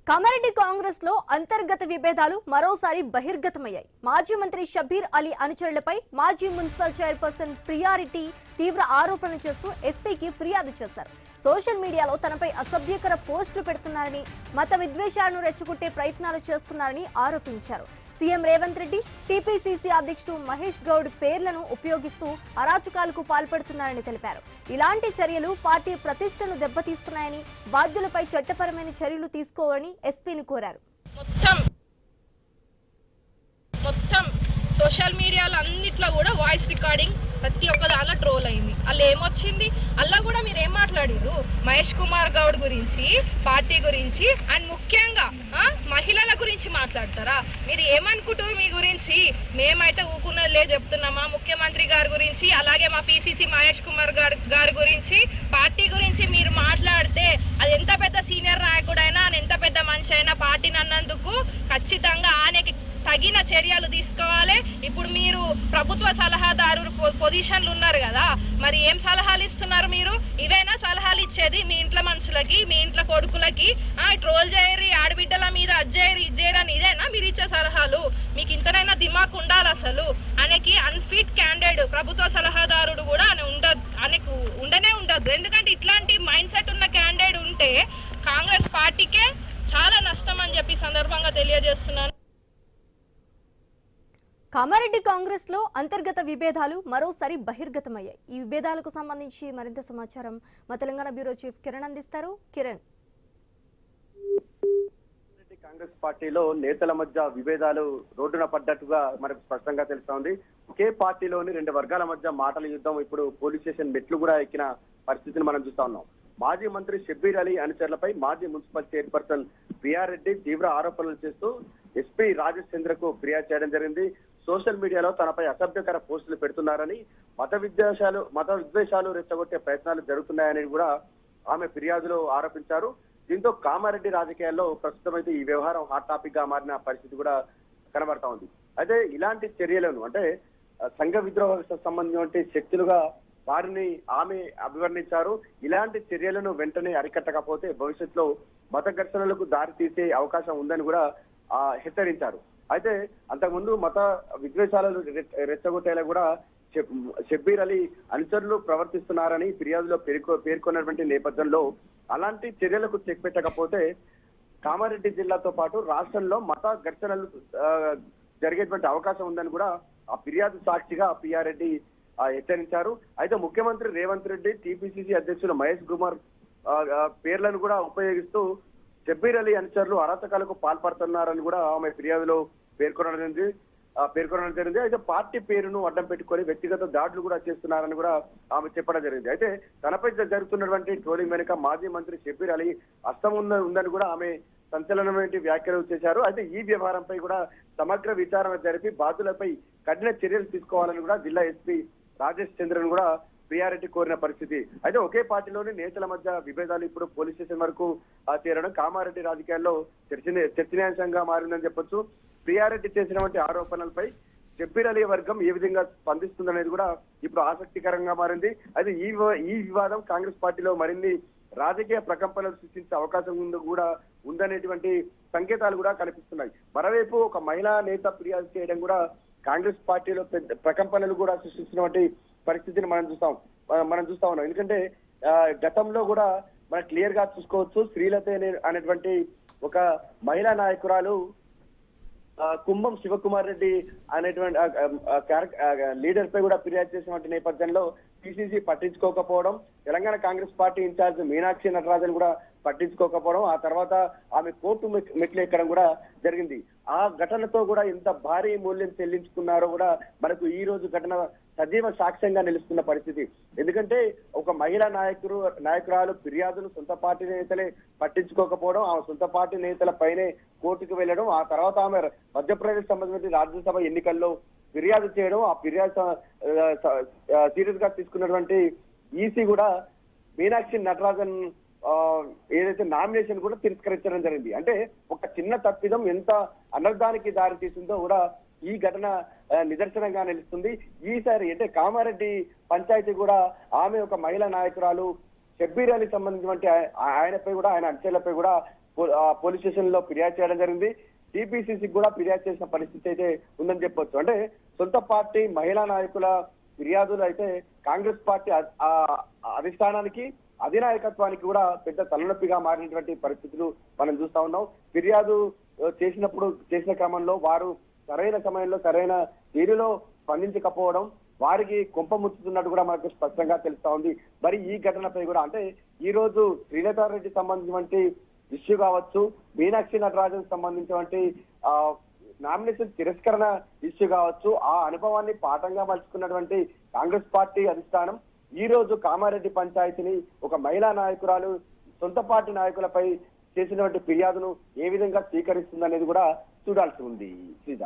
కామారెడ్డి కాంగ్రెస్ లో అంతర్గత విభేదాలు మరోసారి బహిర్గతమయ్యాయి. మాజీ మంత్రి షబ్బీర్ అలీ అనుచరులపై మాజీ మున్సిపల్ చైర్పర్సన్ ప్రియారిటీ తీవ్ర ఆరోపణలు చేస్తూ ఎస్పీకి ఫిర్యాదు చేశారు. సోషల్ మీడియాలో తనపై అసభ్యకర పోస్టులు పెడుతున్నారని, మత విద్వేషాలను రెచ్చగొట్టే ప్రయత్నాలు చేస్తున్నారని ఆరోపించారు. సీఎం రేవంత్ రెడ్డి, టీపీసీసీ అధ్యక్షుడు మహేష్ గౌడ్ పేర్లను ఉపయోగిస్తూ అరాచకాలకు పాల్పడుతున్నారని తెలిపారు. ఇలాంటి చర్యలు పార్టీ ప్రతిష్టను దెబ్బతీస్తున్నాయని, బాధ్యులపై చట్టపరమైన చర్యలు తీసుకోవాలని ఎస్పీని కోరారు. మొత్తం సోషల్ మీడియాలో అన్నిట్లో కూడా వాయిస్ రికార్డింగ్ ప్రతి ఒక్క దాంట్లో ట్రోల్ అయింది. అలా ఏమొచ్చింది, అలా కూడా మీరు ఏం మాట్లాడారు మహేష్ కుమార్ గౌడ్ గురించి, పార్టీ గురించి, అండ్ ముఖ్యంగా మహిళల గురించి మాట్లాడతారా? మీరు ఏమనుకుంటారు మీ గురించి? మేమైతే ఊకున్నదిలే చెప్తున్నామా ముఖ్యమంత్రి గారి గురించి, అలాగే మా పీసీసీ మహేష్ కుమార్ గారి గురించి, పార్టీ గురించి మీరు మాట్లాడితే అది ఎంత పెద్ద సీనియర్ నాయకుడైనా, ఎంత పెద్ద మనిషి అయినా పార్టీని అన్నందుకు ఖచ్చితంగా ఆయనకి తగిన చర్యలు తీసుకోవాలి. ఇప్పుడు మీరు ప్రభుత్వ సలహాదారు పొజిషన్లు ఉన్నారు కదా, మరి ఏం సలహాలు ఇస్తున్నారు మీరు? ఇవేనా సలహాలు ఇచ్చేది మీ ఇంట్లో మనుషులకి, మీ ఇంట్లో కొడుకులకి? ట్రోల్ చేయరు, ఆడబిడ్డల మీద అజ్జేయరు, ఇజ్జేయరని ఇదేనా మీరు ఇచ్చే సలహాలు? మీకు ఇంతనైనా దిమాక్ ఉండాలి. అసలు ఆయనకి అన్ఫిట్ క్యాండిడేట్ ప్రభుత్వ సలహాదారుడు కూడా ఆయనకు ఉండనే ఉండద్దు. ఎందుకంటే ఇట్లాంటి మైండ్ సెట్ ఉన్న క్యాండిడేట్ ఉంటే కాంగ్రెస్ పార్టీకే చాలా నష్టం అని చెప్పి సందర్భంగా తెలియజేస్తున్నాను. కామారెడ్డి కాంగ్రెస్ లో అంతర్గత విభేదాలు మరోసారి బహిర్గతమయ్యాయి. ఈ విభేదాలకు సంబంధించి మరింత సమాచారం మా తెలంగాణ బ్యూరో చీఫ్ కిరణ్ అందిస్తారు. కిరణ్, కాంగ్రెస్ పార్టీలో నేతల మధ్య విభేదాలు రోడ్డున పడ్డట్టుగా మనకు స్పష్టంగా తెలుస్తోంది. ఒకే పార్టీలోని రెండు వర్గాల మధ్య మాటల యుద్ధం ఇప్పుడు పోలీస్ స్టేషన్ మెట్లు కూడా ఎక్కిన పరిస్థితిని మనం చూస్తా ఉన్నాం. మాజీ మంత్రి షబ్బీర్ అలీ అనుచరులపై మాజీ మున్సిపల్ చైర్పర్సన్ ప్రియారెడ్డి తీవ్ర ఆరోపణలు చేస్తూ ఎస్పీ రాజేష్ చంద్రకు ఫిర్యాదు చేయడం జరిగింది. సోషల్ మీడియాలో తనపై అసభ్యకర పోస్టులు పెడుతున్నారని, మత విద్వేషాలు రెచ్చగొట్టే ప్రయత్నాలు జరుగుతున్నాయని కూడా ఆమె ఫిర్యాదులో ఆరోపించారు. దీంతో కామారెడ్డి రాజకీయాల్లో ప్రస్తుతం అయితే ఈ వ్యవహారం హాట్ టాపిక్ గా మారిన పరిస్థితి కూడా కనబడతా ఉంది. అయితే ఇలాంటి చర్యలను అంటే సంఘ విద్రోహ సంబంధించిన శక్తులుగా వారిని ఆమె అభివర్ణించారు. ఇలాంటి చర్యలను వెంటనే అరికట్టకపోతే భవిష్యత్తులో మత ఘర్షణలకు దారి తీసే అవకాశం ఉందని కూడా హెచ్చరించారు. అయితే అంతకుముందు మత విద్వేషాలను రెచ్చగొట్టేలా కూడా షబ్బీర్ అలీ అనుచరులు ప్రవర్తిస్తున్నారని ఫిర్యాదులో పేర్కొన్నటువంటి నేపథ్యంలో అలాంటి చర్యలకు చెక్ పెట్టకపోతే కామారెడ్డి జిల్లాతో పాటు రాష్ట్రంలో మత ఘర్షణలు జరిగేటువంటి అవకాశం ఉందని కూడా ఆ ఫిర్యాదు సాక్షిగా పిఆర్రెడ్డి హెచ్చరించారు. అయితే ముఖ్యమంత్రి రేవంత్ రెడ్డి, టీపీసీసీ అధ్యక్షులు మహేష్ కుమార్ పేర్లను కూడా ఉపయోగిస్తూ షబ్బీర్ అలీ అనుచరులు అరాచకాలకు పాల్పడుతున్నారని కూడా ఆమె ఫిర్యాదులో పేర్కొనడం జరిగింది. అయితే పార్టీ పేరును అడ్డం పెట్టుకొని వ్యక్తిగత దాడులు కూడా చేస్తున్నారని కూడా ఆమె చెప్పడం జరిగింది. అయితే తనపై జరుగుతున్నటువంటి ట్రోలింగ్ వెనుక మాజీ మంత్రి షబ్బీర్ అలీ హస్తం ఉందని కూడా ఆమె సంచలనమైన వ్యాఖ్యలు చేశారు. అయితే ఈ వ్యవహారంపై కూడా సమగ్ర విచారణ జరిపి బాధ్యులపై కఠిన చర్యలు తీసుకోవాలని కూడా జిల్లా ఎస్పీ రాజేష్ చంద్రన్ కూడా ప్రియారెడ్డి కోరిన పరిస్థితి. అయితే ఒకే పార్టీలోని నేతల మధ్య విభేదాలు ఇప్పుడు పోలీస్ స్టేషన్ వరకు చేరడం కామారెడ్డి రాజకీయాల్లో చర్చనీయాంశంగా మారిందని చెప్పొచ్చు. ప్రియారెడ్డి చేసినటువంటి ఆరోపణలపై షబ్బీర్ అలీ వర్గం ఏ విధంగా స్పందిస్తుందనేది కూడా ఇప్పుడు ఆసక్తికరంగా మారింది. అయితే ఈ వివాదం కాంగ్రెస్ పార్టీలో మరిన్ని రాజకీయ ప్రకంపనలు సృష్టించే అవకాశం కూడా ఉందనేటువంటి సంకేతాలు కూడా కనిపిస్తున్నాయి. మరోవైపు ఒక మహిళా నేత ఫిర్యాదు చేయడం కూడా కాంగ్రెస్ పార్టీలో పెద్ద ప్రకంపనలు కూడా సృష్టిస్తున్నటువంటి పరిస్థితిని మనం చూస్తా ఉన్నాం. ఎందుకంటే గతంలో కూడా మనం క్లియర్ గా చూసుకోవచ్చు. శ్రీలత అనేటువంటి ఒక మహిళా నాయకురాలు కుంభం శివకుమార్ రెడ్డి అనేటువంటి లీడర్ పై కూడా ఫిర్యాదు చేసినటువంటి నేపథ్యంలో పిసిసి పట్టించుకోకపోవడం, తెలంగాణ కాంగ్రెస్ పార్టీ ఇన్ఛార్జ్ మీనాక్షి నటరాజన్ కూడా పట్టించుకోకపోవడం, ఆ తర్వాత ఆమె కోర్టు మెట్లు ఎక్కడం కూడా జరిగింది. ఆ ఘటనతో కూడా ఎంత భారీ మూల్యం చెల్లించుకున్నారో కూడా మనకు ఈ రోజు ఘటన సజీవ సాక్ష్యంగా నిలుస్తున్న పరిస్థితి. ఎందుకంటే ఒక మహిళా నాయకురాలు ఫిర్యాదును సొంత పార్టీ నేతలే పట్టించుకోకపోవడం, ఆ సొంత పార్టీ నేతల పైనే కోర్టుకు వెళ్లడం, ఆ తర్వాత ఆమె మధ్యప్రదేశ్ సంబంధించిన రాజ్యసభ ఎన్నికల్లో ఫిర్యాదు చేయడం, ఆ ఫిర్యాదు సీరియస్ గా తీసుకున్నటువంటి ఈసీ కూడా మీనాక్షి నటరాజన్ ఏదైతే నామినేషన్ కూడా తిరస్కరించడం జరిగింది. అంటే ఒక చిన్న తప్పిదం ఎంత అనర్థానికి దారి తీసిందో కూడా ఈ ఘటన నిదర్శనంగా నిలుస్తుంది. ఈసారి అంటే కామారెడ్డి పంచాయతీ కూడా ఆమె ఒక మహిళా నాయకురాలు షబ్బీర్ అలీ సంబంధించిన ఆయనపై కూడా ఆయన అనుచరులపై కూడా పోలీస్ స్టేషన్ లో ఫిర్యాదు చేయడం జరిగింది. టీపీసీసీకి కూడా ఫిర్యాదు చేసిన పరిస్థితి అయితే ఉందని చెప్పొచ్చు. అంటే సొంత పార్టీ మహిళా నాయకుల ఫిర్యాదులు అయితే కాంగ్రెస్ పార్టీ అధిష్టానానికి అధినాయకత్వానికి కూడా పెద్ద తలనొప్పిగా మారినటువంటి పరిస్థితులు మనం చూస్తా ఉన్నాం. ఫిర్యాదు చేసిన క్రమంలో వారు సరైన సమయంలో సరైన తీరులో స్పందించకపోవడం వారికి కొంప ముచ్చుతున్నట్టు కూడా మనకు స్పష్టంగా తెలుస్తా ఉంది. మరి ఈ ఘటనపై కూడా అంటే ఈ రోజు శ్రీలతారెడ్డి సంబంధించినటువంటి ఇష్యూ కావచ్చు, మీనాక్షి నటరాజన్ సంబంధించినటువంటి నామినేషన్ తిరస్కరణ ఇష్యూ కావచ్చు, ఆ అనుభవాన్ని పాఠంగా మలుచుకున్నటువంటి కాంగ్రెస్ పార్టీ అధిష్టానం ఈ రోజు కామారెడ్డి పంచాయతీని ఒక మహిళా నాయకురాలు సొంత పార్టీ నాయకులపై చేసినటువంటి ఫిర్యాదును ఏ విధంగా స్వీకరిస్తుందనేది కూడా చూడాల్సి ఉంది. శ్రీజ.